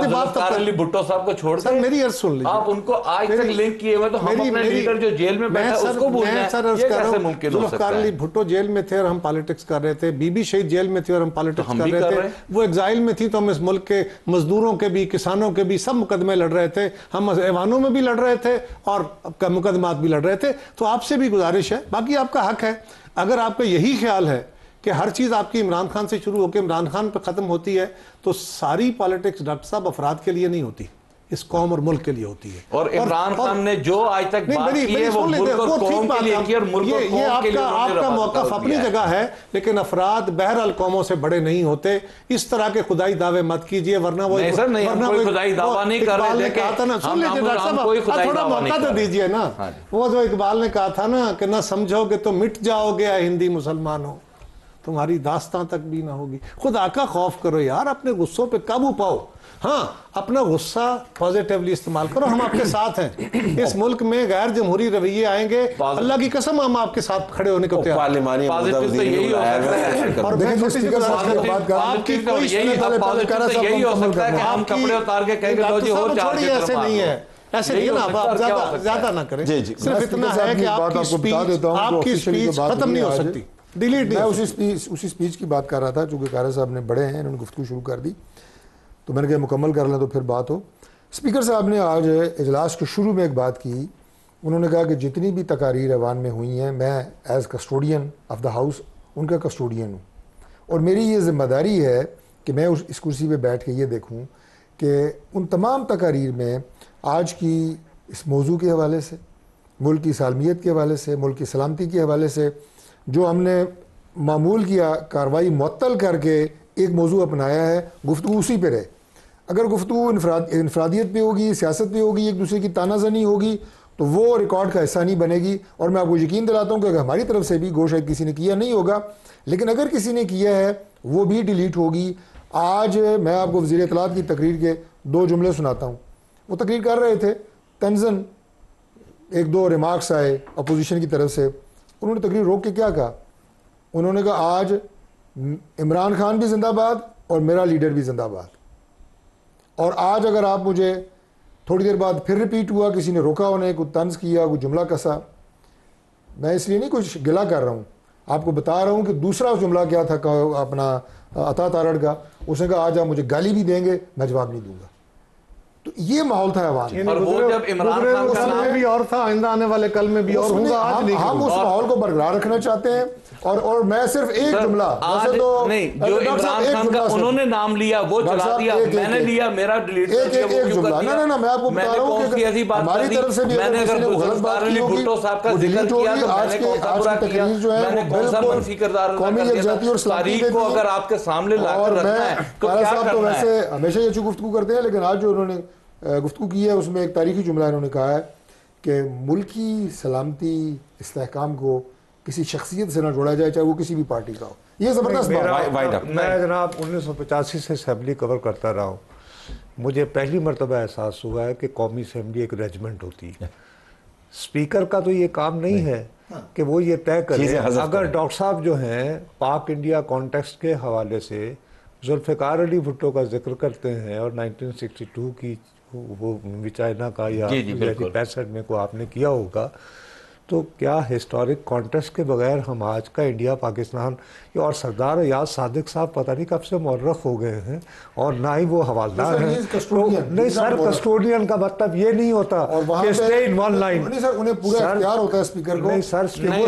Speaker 2: जुल्फकार अली भुट्टो साहब को छोड़
Speaker 4: सर मेरी अर्ज सुन लीजिए।
Speaker 2: आप उनको आज तक लिंक किए हुए, तो हम अपने लीडर जो जेल में बैठा है उसको भूल रहे हैं। ये कैसे मुमकिन हो सकता है?
Speaker 4: जुल्फकार अली भुट्टो जेल में थे और हम पॉलिटिक्स कर रहे थे, बीबी शहीद जेल में थी और हम पॉलिटिक्स कर रहे थे, वो एग्जाइल में थी तो हम इस मुल्क के मजदूरों के भी, किसानों के भी सब मुकदमे लड़ रहे थे, हम ऐवानों में भी लड़ रहे थे और मुकदमात भी लड़ रहे थे। तो आपसे भी गुजारिश है, बाकी आपका हक है, अगर आपका यही ख्याल है कि हर चीज़ आपकी इमरान खान से शुरू होकर इमरान खान पर ख़त्म होती है, तो सारी पॉलिटिक्स डॉक्टर साहब अफराद के लिए नहीं होती, इस कौम और मुल्क के लिए होती है।
Speaker 2: और इमरान खान ने जो आज तक बात की है वो मुल्क और कौम के लिए की और मुल्क और कौम के लिए
Speaker 4: आपका मौक़िफ़ अपनी जगह है, लेकिन अफराद बहरहाल कौमों से बड़े नहीं होते। इस तरह के खुदाई दावे मत कीजिए, वरना वो
Speaker 2: नहीं सर, नहीं हम कोई खुदाई दावा नहीं कर रहे थे।
Speaker 4: कहा था ना, सुन लीजिए डॉक्टर साहब, थोड़ा मौका तो दीजिए ना। वो जो इकबाल ने कहा था ना कि ना समझोगे तो मिट जाओगे हिंदी मुसलमानों, तुम्हारी दास्तां तक भी ना होगी। खुदा का खौफ करो यार, अपने गुस्सों पे काबू पाओ। हाँ, अपना गुस्सा पॉजिटिवली इस्तेमाल करो, हम आपके साथ हैं। इस मुल्क में गैर जमहूरी रवैये आएंगे, अल्लाह की कसम हम आपके साथ खड़े होने को तैयार हैं। और ऐसे नहीं है, ऐसे नहीं ना, आप ज्यादा ना करें। सिर्फ इतना है कि आपकी स्पीच खत्म नहीं हो सकती, डिलीट।
Speaker 3: मैं उसी स्पीच की बात कर रहा था, चूंकि कारी साहब ने बड़े हैं, इन्होंने गुफ्तगू शुरू कर दी तो मैंने कहा मुकम्मल कर लें तो फिर बात हो। स्पीकर साहब ने आज इजलास के शुरू में एक बात की, उन्होंने कहा कि जितनी भी तकारीर ऐवान में हुई हैं, मैं as custodian of the house उनका कस्टोडियन हूँ, और मेरी ये ज़िम्मेदारी है कि मैं इस कुर्सी पे बैठ के ये देखूँ कि उन तमाम तकारीर में आज की इस मौजू के हवाले से, मुल्क की सालमियत के हवाले से, मुल्क की सलामती के हवाले से जो हमने मामूल किया कार्रवाई मुअत्तल करके एक मौजू अपनाया है, गुफ्तगू उसी पे रहे। अगर गुफ्तगू इनफरादियत पे होगी, सियासत पे होगी, एक दूसरे की तानाज़नी होगी, तो वो रिकॉर्ड का हिस्सा नहीं बनेगी। और मैं आपको यकीन दिलाता हूँ कि अगर हमारी तरफ से भी, गो शायद किसी ने किया नहीं होगा, लेकिन अगर किसी ने किया है वो भी डिलीट होगी। आज मैं आपको वज़ीर इत्तलात की तकरीर के 2 जुमले सुनाता हूँ। वो तकरीर कर रहे थे, तंज़न 1-2 रिमार्क्स आए अपोजिशन की तरफ से, उन्होंने तकरीर रोक के क्या कहा, उन्होंने कहा आज इमरान खान भी जिंदाबाद और मेरा लीडर भी जिंदाबाद। और आज अगर आप मुझे थोड़ी देर बाद फिर रिपीट हुआ, किसी ने रोका उन्हें, कुछ तंज किया, कुछ जुमला कसा, मैं इसलिए नहीं कुछ गिला कर रहा हूँ, आपको बता रहा हूँ कि दूसरा जुमला क्या था अपना अता तारड़ का, उसने कहा आज आप मुझे गाली भी देंगे मैं जवाब नहीं दूंगा। तो ये माहौल था अवाम।
Speaker 2: और वो जब इमरान खान का
Speaker 4: नाम भी और था, आइंदा आने वाले कल में भी और होगा। आज नहीं,
Speaker 3: हम उस माहौल को बरकरार रखना चाहते हैं। और मैं सिर्फ एक जुमला,
Speaker 2: आज तो नहीं, जो इमरान खान का उन्होंने नाम लिया वो चला दिया, मैंने लिया, मेरा डिलीट कर दिया, वो क्यों कर दिया?
Speaker 3: ना मैं आपको बता रहा हूं कि
Speaker 2: ऐसी बात
Speaker 3: हमारी तरफ से भी
Speaker 2: मैंने अगर गलत बात की होगी, भुट्टो साहब का जिक्र किया तो मैंने कौन सा बुरा किया, मैंने कौन सा मनफी किरदार अदा कर दिया? तारीख को अगर आपके सामने लाकर रखना है तो क्या करना है?
Speaker 3: वैसे हमेशा ये अच्छी गुफ्तगू करते हैं, लेकिन आज जो उन्होंने गुफ्तगू की है उसमें एक तारीखी जुमला इन्होंने कहा है कि मुल्क की सलामती इस्तेहकाम को किसी शख्सियत से ना जोड़ा जाए, चाहे वो किसी भी पार्टी का हो। ये ज़बरदस्त बात।
Speaker 5: मैं जनाब 1985 से असम्बली कवर करता रहा हूँ, मुझे पहली मरतबा एहसास हुआ है कि कौमी असम्बली एक रेजिमेंट होती है। स्पीकर का तो ये काम नहीं है कि वो ये तय करे। अगर डॉक्टर साहब जो हैं पाक इंडिया कॉन्टेक्स्ट के हवाले से जुल्फ़िकार अली भुट्टो का जिक्र करते हैं और 1962 की वो चाइना का या 65 में को आपने किया होगा, तो क्या हिस्टोरिक कॉन्टेक्स्ट के बगैर हम आज का इंडिया पाकिस्तान और सरदार याद सादिक साहब पता नहीं कब से मुअर्रख हो गए हैं और ना ही वो हवालदार हैं। नहीं सर, कस्टोडियन का मतलब ये नहीं होता कि स्टे इन वन लाइन।
Speaker 3: नहीं सर, उन्हें पूरा इख्तियार होता है स्पीकर को।
Speaker 5: नहीं सर,
Speaker 2: स्पीकर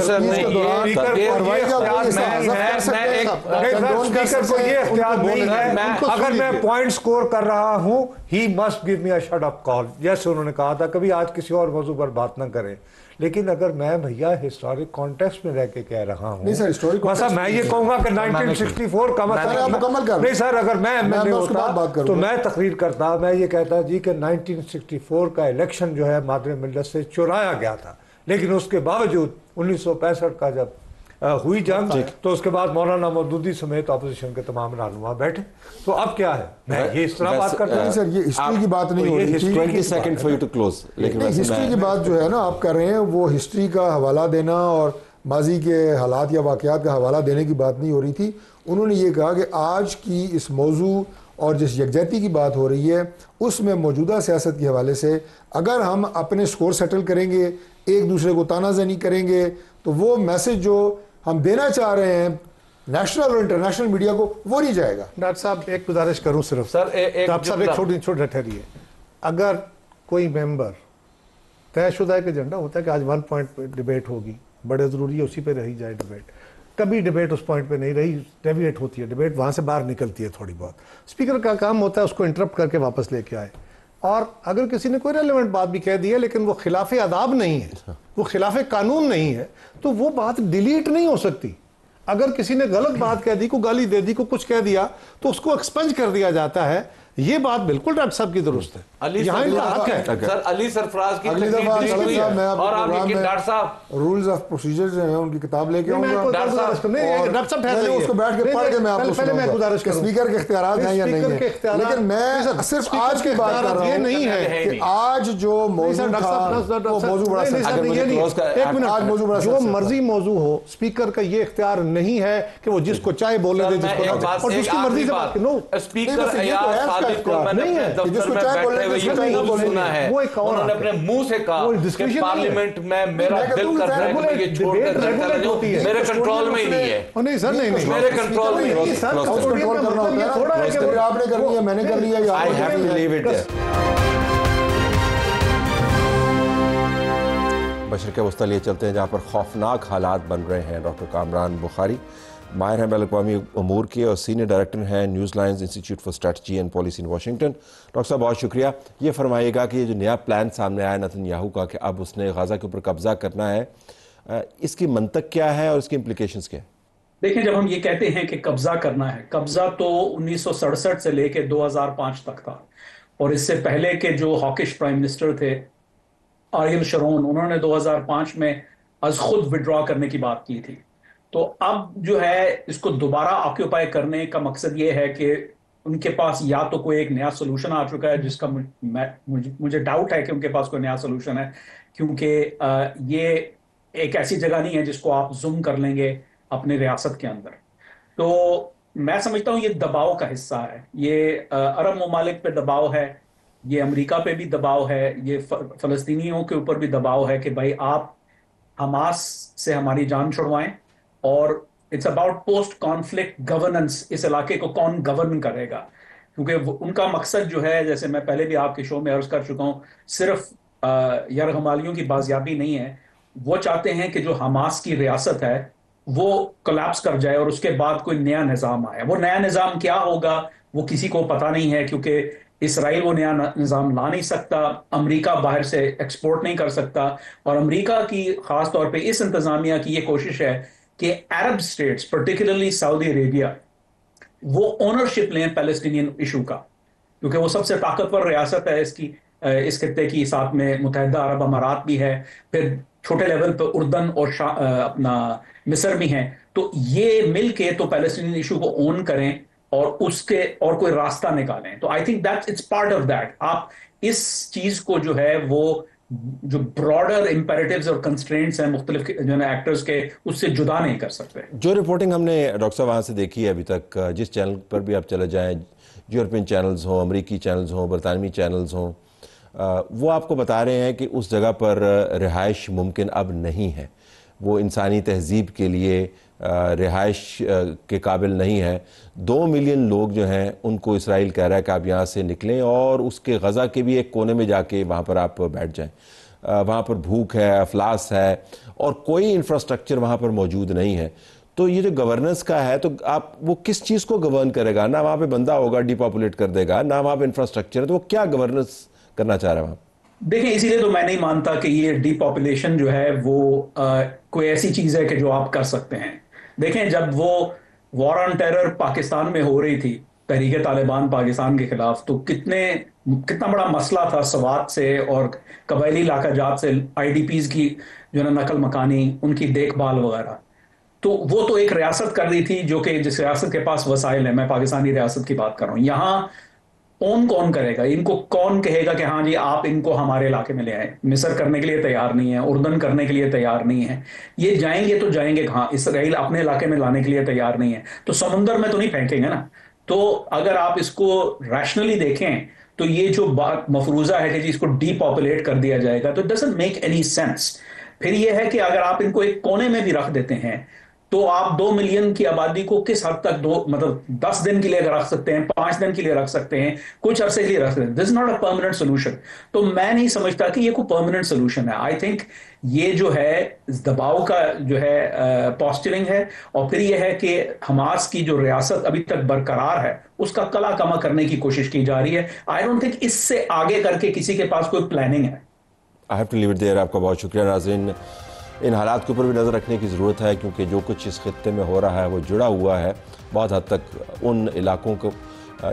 Speaker 2: को
Speaker 5: ये इख्तियार नहीं है। अगर मैं पॉइंट स्कोर कर रहा हूँ, he must give me a shut up call, जैसे उन्होंने कहा था कभी आज किसी और मौजू पर बात ना करें। लेकिन अगर मैं भैया हिस्टोरिक कॉन्टेक्स्ट में रह के कह रहा हूँ,
Speaker 3: नहीं सर, हिस्टोरिक
Speaker 5: मैं ये कहूँगा कि 1964 का मतलब नहीं सर, अगर मैं एमएलए होता तो मैं तकरीर करता, मैं ये कहता जी कि 1964 का इलेक्शन जो है मादरे मिल्लत से चुराया गया था, लेकिन उसके बावजूद 1965 का जब हुई जंग तो उसके बाद मौलाना मौदूदी समेत अपोजिशन के तमाम रहनुमा बैठे। तो अब क्या है, मैं ये इस तरह बात करता हूं।
Speaker 3: सर ये हिस्ट्री की बात नहीं हो रही,
Speaker 1: 20 second for you to close. लेकिन
Speaker 3: हिस्ट्री की बात जो है ना आप कर रहे हैं, वो हिस्ट्री का हवाला देना और माजी के हालात या वाक़यात का हवाला देने की बात नहीं हो रही थी। उन्होंने ये कहा कि आज की इस मौजू और जिस यकजहती की बात हो रही है उसमें मौजूदा सियासत के हवाले से अगर हम अपने स्कोर सेटल करेंगे, एक दूसरे को तानाज़नी करेंगे, तो वो मैसेज जो हम देना चाह रहे हैं नेशनल और इंटरनेशनल मीडिया को, वो नहीं जाएगा।
Speaker 4: डॉक्टर साहब एक गुजारिश करूं सिर्फ
Speaker 2: सर,
Speaker 4: डॉक्टर साहब एक छोटी ठहरिए। अगर कोई मेंबर तयशुदा एक एजेंडा होता है कि आज 1 पॉइंट पे डिबेट होगी, बड़े ज़रूरी है उसी पे रही जाए डिबेट, कभी डिबेट उस पॉइंट पे नहीं रही, डेविएट होती है डिबेट, वहाँ से बाहर निकलती है थोड़ी बहुत। स्पीकर का काम होता है उसको इंटरप्ट करके वापस लेके आए। और अगर किसी ने कोई रेलेवेंट बात भी कह दी है लेकिन वो खिलाफ आदाब नहीं है, वो खिलाफ कानून नहीं है, तो वो बात डिलीट नहीं हो सकती। अगर किसी ने गलत बात कह दी, को गाली दे दी, को कुछ कह दिया, तो उसको एक्सपंज कर दिया जाता है। ये बात बिल्कुल डॉक्टर साहब की दुरुस्त है, यहाँ इनका हक है।
Speaker 2: सर अली सरफराज की
Speaker 3: अगली दफा
Speaker 2: और आप डॉक्टर साहब
Speaker 3: रूल्स ऑफ प्रोसीजर जो है उनकी किताब लेके आऊंगा,
Speaker 4: डॉक्टर साहब
Speaker 3: उसको बैठ के पढ़ के मैं आपको सुनाऊंगा स्पीकर के इख्तियारात हैं या नहीं है। लेकिन मैं सिर्फ आज की बात कर रहा हूँ नहीं है कि आज जो मौजू था वो मौजू बड़ा
Speaker 4: आज मौजू बड़ा जो मर्जी मौजू हो, स्पीकर का ये इख्तियार नहीं है कि वो जिसको चाहे बोलने दे, जिसको और जिसकी मर्जी से बात नो
Speaker 2: स्पीकर मैंने दफ्तर में बैठे हुए ये सुना है, उन्होंने अपने मुंह से कहा कि पार्लियामेंट में मेरा दिल कर रहा है कि ये छोड़ कर चला जाऊं, मेरे कंट्रोल में ही नहीं है।
Speaker 4: नहीं सर, नहीं
Speaker 2: मेरे कंट्रोल में नहीं है।
Speaker 3: कंट्रोल करना होता है, थोड़ा है कि आपने कर लिया, मैंने कर लिया,
Speaker 1: I have to leave it there. बशर के वस्ता लिए चलते हैं जहाँ पर खौफनाक हालात बन रहे हैं। डॉक्टर कामरान बुखारी माहिर हैं बैनुल-अक़वामी अमूर के और सीनियर डायरेक्टर हैं news lines institute for strategy and policy in Washington. Doctor साहब बहुत शुक्रिया। ये फरमाइएगा कि ये जो नया प्लान सामने आया नेतन्याहू का कि अब उसने गाज़ा के ऊपर कब्जा करना है, इसकी मंतक क्या है और इसकी इम्प्लीकेशंस क्या है?
Speaker 9: देखिए, जब हम ये कहते हैं कि कब्जा करना है, कब्जा तो 1967 से लेके 2005 तक था, और इससे पहले के जो हॉकिश प्राइम मिनिस्टर थे आरियल शरोन, उन्होंने 2005 में अज खुद विड्रॉ करने की बात की थी। तो अब जो है इसको दोबारा ऑक्यूपाई करने का मकसद ये है कि उनके पास या तो कोई एक नया सोल्यूशन आ चुका है, जिसका मुझे डाउट है कि उनके पास कोई नया सोल्यूशन है, क्योंकि ये एक ऐसी जगह नहीं है जिसको आप जूम कर लेंगे अपने रियासत के अंदर। तो मैं समझता हूँ ये दबाव का हिस्सा है, ये अरब ममालिक पे दबाव है, ये अमेरिका पे भी दबाव है, ये फ़लस्तीनियों के ऊपर भी दबाव है कि भाई आप हमास से हमारी जान छुड़वाएं, और it's about post conflict governance, इस इलाके को कौन गवर्न करेगा, क्योंकि उनका मकसद जो है, जैसे मैं पहले भी आपके शो में अर्ज कर चुका हूँ, सिर्फ यरगमालियों की बाजियाबी नहीं है। वो चाहते हैं कि जो हमास की रियासत है वो कोलैप्स कर जाए और उसके बाद कोई नया निज़ाम आए। वो नया निज़ाम क्या होगा वो किसी को पता नहीं है, क्योंकि इसराइल वो नया निज़ाम ला नहीं सकता, अमेरिका बाहर से एक्सपोर्ट नहीं कर सकता, और अमेरिका की खास तौर पे इस इंतजामिया की ये कोशिश है कि अरब स्टेट्स पर्टिकुलरली सऊदी अरेबिया वो ओनरशिप लें पैलेस्टीनियन इशू का, क्योंकि वो सबसे ताकतवर रियासत है इस खित्ते की, साथ में मुत्तहिदा अरब अमारात भी है, फिर छोटे लेवल पर उर्दन और अपना मिस्र भी हैं। तो ये मिल के तो पैलेस्टीनियन इशू को ओन करें और उसके और कोई रास्ता निकालें। तो I think that it's part of that. आप इस चीज को जो है वो जो ब्रॉडर इंपेरेटिव्स और कंस्ट्रेंट्स हैं मुख्तलिफ जो है एक्टर्स के, उससे जुदा नहीं कर सकते।
Speaker 1: जो रिपोर्टिंग हमने डॉक्टर साहब वहाँ से देखी है अभी तक, जिस चैनल पर भी आप चले जाएं, यूरोपियन चैनल्स हों, अमरीकी चैनल्स हों, बरतानवी चैनल्स हों, वो आपको बता रहे हैं कि उस जगह पर रिहाइश मुमकिन अब नहीं है, वो इंसानी तहजीब के लिए रिहाइश के काबिल नहीं है। 2 मिलियन लोग जो हैं उनको इसराइल कह रहा है कि आप यहाँ से निकलें और उसके गज़ा के भी एक कोने में जाके वहाँ पर आप बैठ जाएं। वहाँ पर भूख है, अफलास है और कोई इंफ्रास्ट्रक्चर वहाँ पर मौजूद नहीं है। तो ये जो गवर्नेंस का है, तो आप वो किस चीज़ को गवर्न करेगा? ना वहाँ पे बंदा होगा, डिपॉपुलेट कर देगा, ना वहाँ पे इंफ्रास्ट्रक्चर है, तो वो क्या गवर्नेंस करना चाह रहा है वहाँ?
Speaker 9: देखिए, इसीलिए तो मैं नहीं मानता कि ये डिपॉपुलेशन जो है वो कोई ऐसी चीज़ है कि जो आप कर सकते हैं। देखें, जब वो वॉर ऑन टेरर पाकिस्तान में हो रही थी, तहरीक तालिबान पाकिस्तान के खिलाफ, तो कितना बड़ा मसला था सवात से और कबायली इलाका जात से IDPs की जो है नकल मकानी, उनकी देखभाल वगैरह। तो वो तो एक रियासत कर रही थी जो कि जिस रियासत के पास वसाइल है, मैं पाकिस्तानी रियासत की बात कर रहा हूँ। यहाँ कौन करेगा इनको? कौन कहेगा कि हाँ जी आप इनको हमारे इलाके में ले आए? मिस्र करने के लिए तैयार नहीं है, उर्दन करने के लिए तैयार नहीं है। ये जाएंगे तो जाएंगे कहाँ? इसराइल अपने इलाके में लाने के लिए तैयार नहीं है, तो समुंदर में तो नहीं फेंकेंगे ना। तो अगर आप इसको रैशनली देखें तो ये जो बात मफरूजा है कि जी इसको डीपॉपुलेट कर दिया जाएगा, तो it doesn't make any sense. फिर ये है कि अगर आप इनको एक कोने में भी रख देते हैं तो आप 2 मिलियन की आबादी को किस हद तक मतलब 10 दिन के लिए रख सकते हैं, 5 दिन के लिए रख सकते हैं, कुछ अरसे के लिए रख सकते हैं। This is not a permanent solution. तो मैं नहीं समझता कि ये कोई परमानेंट सोल्यूशन है। आई थिंक ये जो है दबाव का जो है पॉस्चरिंग है, और फिर ये है कि हमास की जो रियासत अभी तक बरकरार है उसका कला कमा करने की कोशिश की जा रही है। आई डोंट थिंक इससे आगे करके किसी के पास कोई प्लानिंग है।
Speaker 1: I have to leave it there. आपका बहुत शुक्रिया। नाज़रीन, इन हालात के ऊपर भी नज़र रखने की ज़रूरत है, क्योंकि जो कुछ इस खित्ते में हो रहा है वो जुड़ा हुआ है बहुत हद तक उन इलाकों को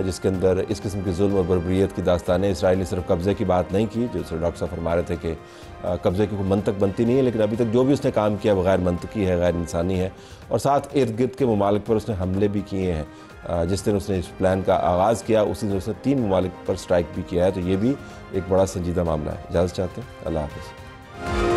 Speaker 1: जिसके अंदर इस किस्म की जुल्म और बर्बरियत की दास्तानें। इसराइल ने सिर्फ कब्ज़े की बात नहीं की, जो डॉक्टर साहब फरमा रहे थे कि कब्ज़े की कोई मंतक बनती नहीं है, लेकिन अभी तक जो भी उसने काम किया वो गैर मंतकी है, गैर इंसानी है। और साथ इर्द गिर्द के ममालिक पर उसने हमले भी किए हैं। जिस दिन उसने इस प्लान का आगाज़ किया उसी दिन उसने 3 ममालिक पर स्ट्राइक भी किया है। तो ये भी एक बड़ा संजीदा मामला है। इजाज़त चाहते हैं। अल्लाह हाफ़िज़।